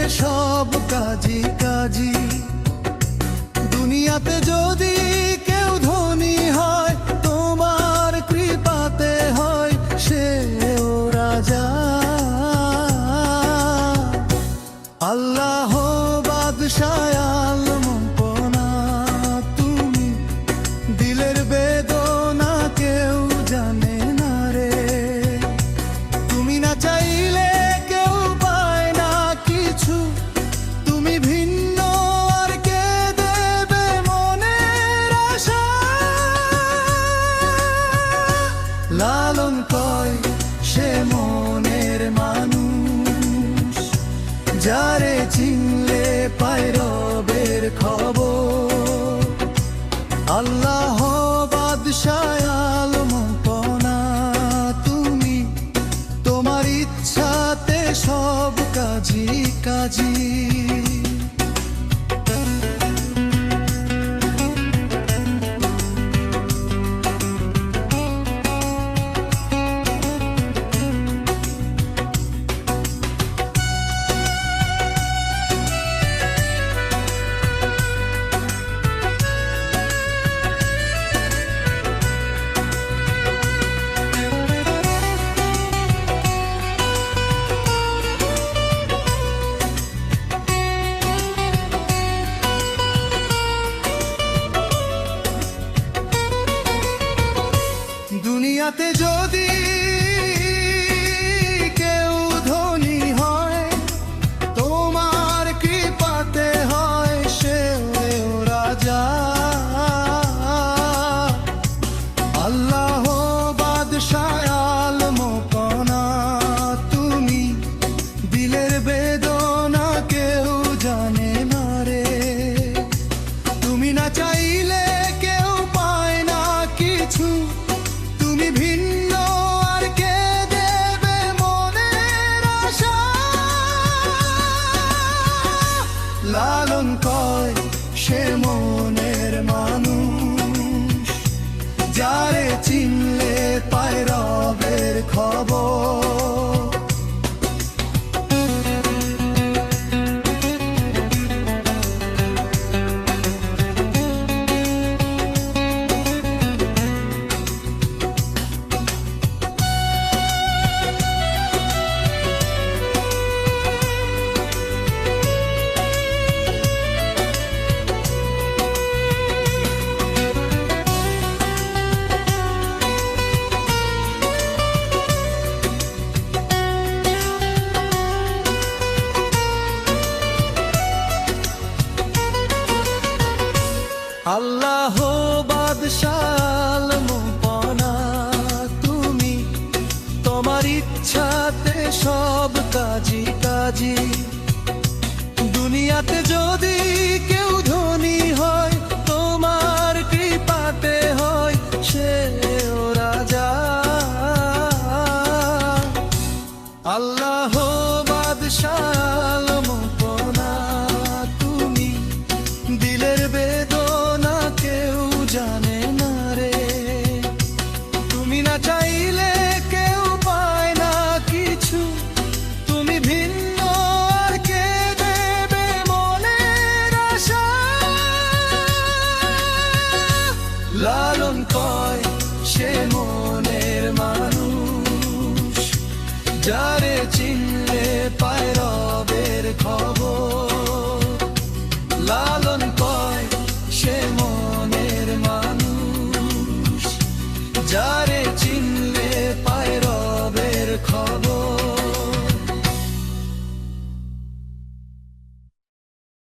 সব কাজী কাজী। দুনিয়াতে যদি কেউ ধনী হয়, তোমার কৃপাতে হয় সেও রাজা। আল্লাহ বাদশাহ আলমপনা, তুমি দিলের বেদনা কেউ জানে না রে। তুমি না চাইলে কেউ পায় না কিছু, তুমি ভিন্ন আর কে দেবে মনের আশা। লালন কয় সে মনের মানুষ, যারে চিনলে পায় রবের খবর। আল্লাহ বাদশাহ আলমপনা, তুমি তোমার ইচ্ছাতে সব কাজী কাজী। দুনিয়াতে যদি কেউ ধনী হয়, তোমার কৃপাতে হয় সেও রাজা। আল্লাহ বাদশাহ আলমপনা, তুমি দিলের বেদনা কেউ জানে না রে। তুমি না চাইলে কেউ পায় না কিছু, তুমি ভিন্ন আর কে দেবে মনের আশা। লালন কয় সে মনের মানুষ, যারে চিনলে পায় রবের খবর। আল্লাহ বাদশাহ আলমপনা, তুমি তোমার ইচ্ছাতে সব কাজী কাজী। দুনিয়াতে যদি কেউ ধনী হয়, তোমার কৃপাতে হয় সেও রাজা। আল্লাহ বাদশাহ আলমপনা, তুমি দিলের বেদনা কেউ জানে না রে। তুমি না চাইলে কেউ পায় না কিছু, তুমি ভিন্ন আর কে দেবে মনের আশা। লালন কয় সে মনের মানুষ, যারে চিনলে পায় রবের খবর। লালন কয় সে মনের মানুষ, যারে